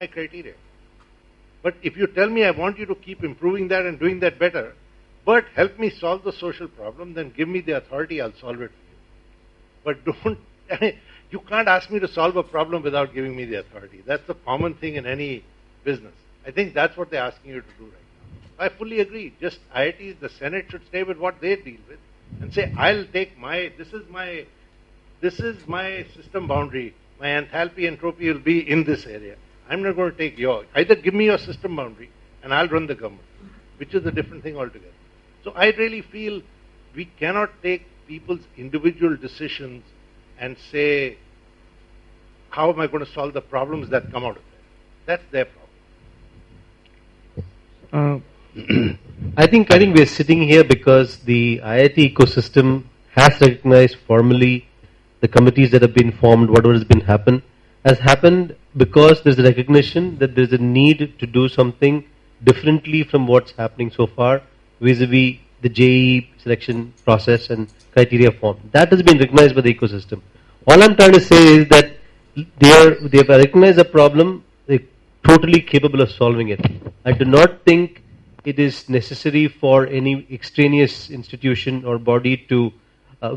my criteria. But if you tell me I want you to keep improving that and doing that better, but help me solve the social problem, then give me the authority, I'll solve it for you. But don't, you can't ask me to solve a problem without giving me the authority. That's the common thing in any business. I think that's what they're asking you to do right now. I fully agree. Just IITs, the Senate should stay with what they deal with and say, I'll take this is my system boundary. My enthalpy, entropy will be in this area. I'm not going to take either give me your system boundary and I'll run the government, which is a different thing altogether. So I really feel we cannot take people's individual decisions and say, how am I going to solve the problems that come out of that? That's their problem. I think we're sitting here because the IIT ecosystem has recognized formally the committees that have been formed, whatever has happened because there's a recognition that there's a need to do something differently from what's happening so far vis-a-vis the JEE selection process and criteria form. That has been recognized by the ecosystem. All I'm trying to say is that they have recognized a problem, they're totally capable of solving it. I do not think it is necessary for any extraneous institution or body to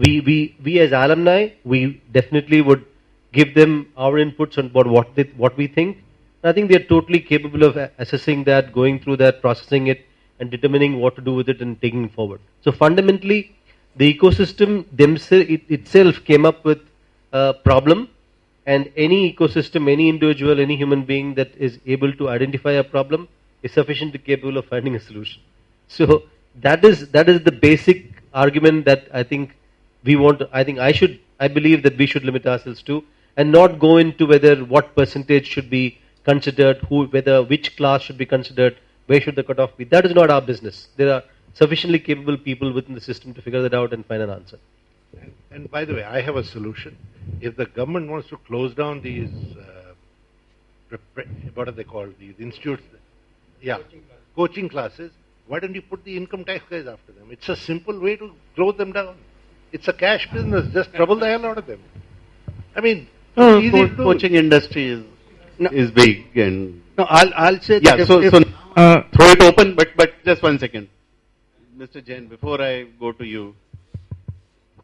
we as alumni, we definitely would give them our inputs on about what we think. I think they're totally capable of assessing that, going through that, processing it, and determining what to do with it and taking it forward. So fundamentally, the ecosystem itself came up with a problem, and any ecosystem, any individual, any human being that is able to identify a problem is sufficiently capable of finding a solution. So that is the basic argument that I think we want. I believe that we should limit ourselves to, and not go into whether what percentage should be considered, which class should be considered, where should the cutoff be. That is not our business. There are sufficiently capable people within the system to figure that out and find an answer. And by the way, I have a solution. If the government wants to close down these, what are they called? These institutes, coaching classes. Why don't you put the income tax guys after them? It's a simple way to close them down. It's a cash business. Just trouble the hell out of them. I mean, coaching industry is big, and I'll say throw it open. But just 1 second, Mr. Jain. Before I go to you,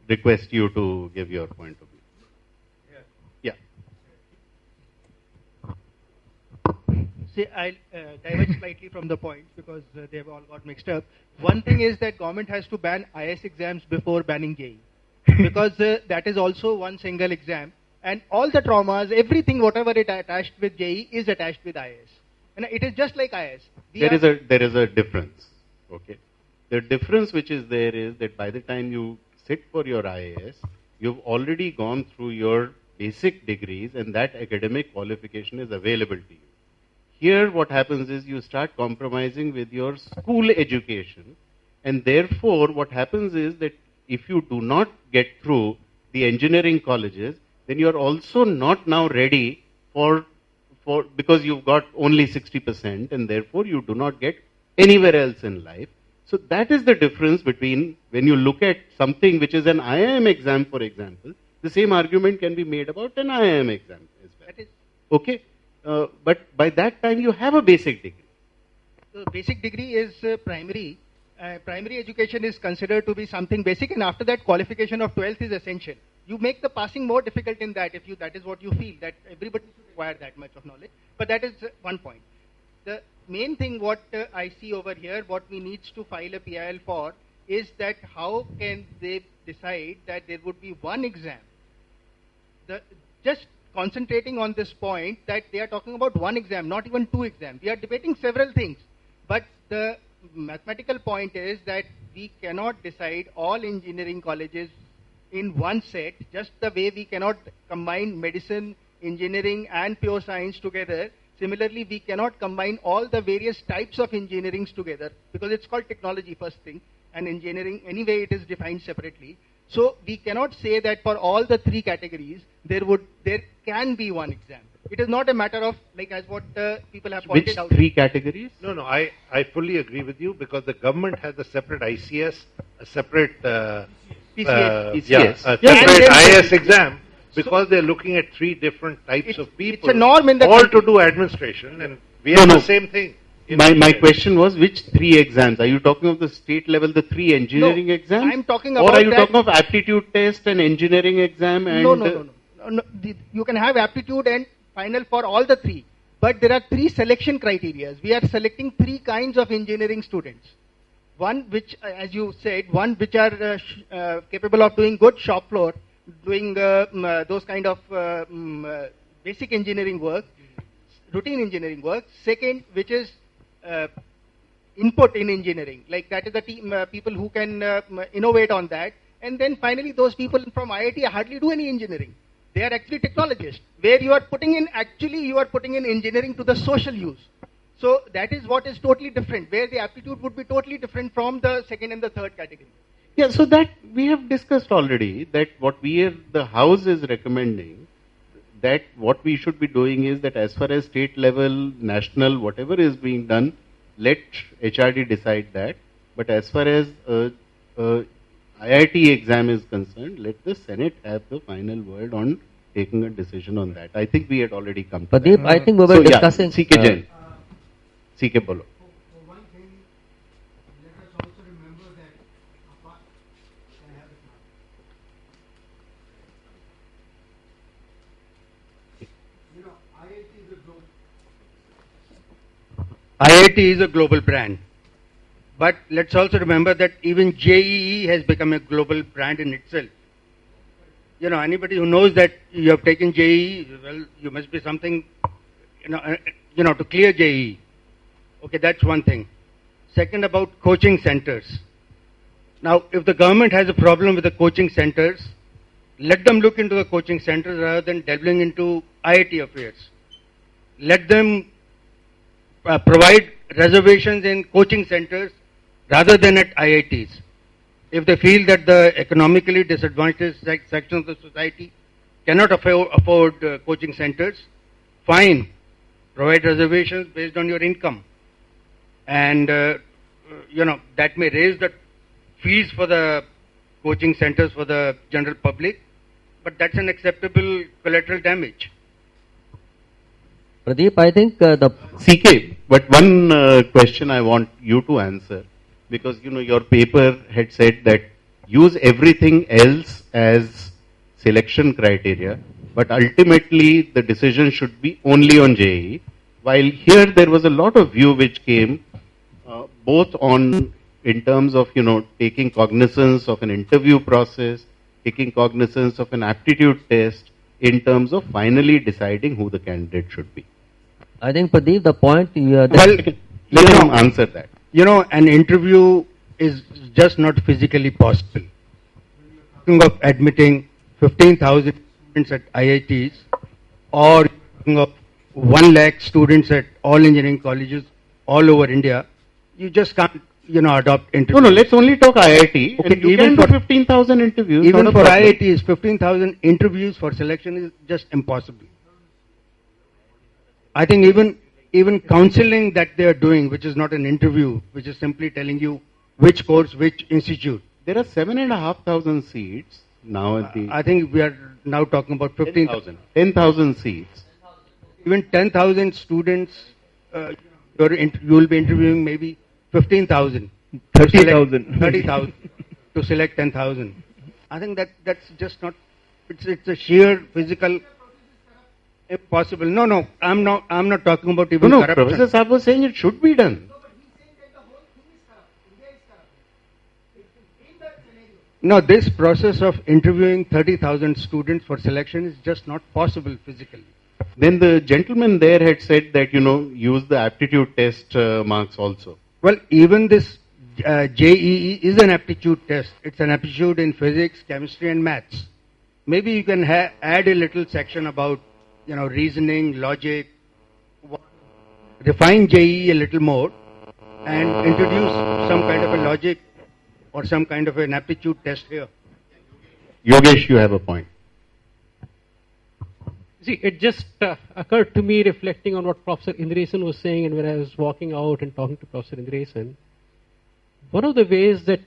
request you to give your point of view. See, I'll diverge slightly from the points because they've all got mixed up. One thing is that government has to ban IS exams before banning JEE, because that is also one single exam, and all the traumas, everything, whatever it attached with JEE is attached with IS, and it is just like IS. There is a difference. Okay, the difference which is there is that by the time you sit for your IAS, you've already gone through your basic degrees, and that academic qualification is available to you. Here what happens is you start compromising with your school education, and therefore what happens is that if you do not get through the engineering colleges, then you are also not now ready for because you've got only 60%, and therefore you do not get anywhere else in life. So that is the difference between when you look at something which is an IIM exam, for example, the same argument can be made about an IIM exam as well. Okay? But by that time you have a basic degree. The basic degree is primary. Primary education is considered to be something basic, and after that qualification of 12th is essential. You make the passing more difficult in that if that is what you feel, that everybody should require that much of knowledge. But that is one point. The main thing what I see over here, what we need to file a PIL for, is that how can they decide that there would be one exam. Just concentrating on this point that they are talking about one exam, not even two exams. We are debating several things. But the mathematical point is that we cannot decide all engineering colleges in one set, just the way we cannot combine medicine, engineering and pure science together. Similarly, we cannot combine all the various types of engineerings together, because it's called technology first thing, and engineering anyway it is defined separately. So we cannot say that for all the three categories there can be one exam. It is not a matter of, like as what people have pointed out. Which three categories? No, I fully agree with you, because the government has a separate ICS, a separate PCS. a separate IS exam. because they're looking at three different types of people. It's a norm in the all country. to do administration, and we have the same thing. My question was, which three exams? Are you talking of the state level, the three engineering exams? I'm talking about Or are you talking of aptitude test and engineering exam? And No. You can have aptitude and final for all the three. But there are three selection criteria. We are selecting three kinds of engineering students. One which, as you said, one which are capable of doing good shop floor, doing those kind of basic engineering work, routine engineering work. Second, which is input in engineering, like that is the team, people who can innovate on that. And then finally, those people from IIT hardly do any engineering. They are actually technologists, where you are putting in engineering to the social use. So that is what is totally different, where the aptitude would be totally different from the second and the third category. Yeah, so that we have discussed already, that what the House is recommending, that what we should be doing is that as far as state level, national, whatever is being done, let HRD decide that. But as far as IIT exam is concerned, let the Senate have the final word on taking a decision on that. I think we had already come to Pradeep, that. I think we were discussing... CK Jain. CK Bolo. For one thing, let us also remember that apart, can I have it now? You know, IIT is a global brand. But let's also remember that even JEE has become a global brand in itself. You know, anybody who knows that you have taken JEE, well, you must be something, to clear JEE. Okay, that's one thing. Second, about coaching centers. Now, if the government has a problem with the coaching centers, let them look into the coaching centers rather than delving into IIT affairs. Let them provide reservations in coaching centers rather than at IITs. If they feel that the economically disadvantaged section of the society cannot afford coaching centers, fine, provide reservations based on your income. And, that may raise the fees for the coaching centers for the general public, but that's an acceptable collateral damage. Pradeep, I think the... CK, but one question I want you to answer, because, your paper had said that use everything else as selection criteria, but ultimately the decision should be only on JEE, while here there was a lot of view which came both on in terms of, taking cognizance of an interview process, taking cognizance of an aptitude test, in terms of finally deciding who the candidate should be. I think, Pradeep, the point... Let him answer that. An interview is just not physically possible. Talking of admitting 15,000 students at IITs, or talking of 1 lakh students at all engineering colleges all over India, you just can't, adopt interviews. No, let's only talk IIT. Okay, and you can do 15,000 interviews. Even for IITs, 15,000 interviews for selection is just impossible. I think even counseling that they are doing, which is not an interview, which is simply telling you which course, which institute. There are 7,500 seats now at the... I think we are now talking about 15,000. 10,000 seats. Even 10,000 students, you will be interviewing maybe 15,000. 30,000. 30,000 to select 10,000. I think that's just not, it's a sheer physical impossible. No, I'm not talking about even corruption. Professor Saab was saying it should be done. No, this process of interviewing 30,000 students for selection is just not possible physically. Then the gentleman there had said that, use the aptitude test marks also. Well, even this JEE is an aptitude test. It's an aptitude in physics, chemistry and maths. Maybe you can add a little section about, reasoning, logic, refine JEE a little more and introduce some kind of a logic or some kind of an aptitude test here. Yogesh, you have a point. See, it just occurred to me reflecting on what Professor Indresan was saying, and when I was walking out and talking to Professor Indresan, one of the ways that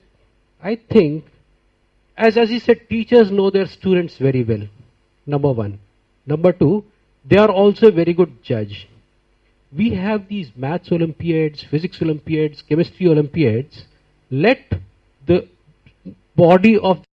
I think, as he said, teachers know their students very well. Number one. Number two, they are also a very good judge. We have these maths Olympiads, physics Olympiads, chemistry Olympiads. Let the body of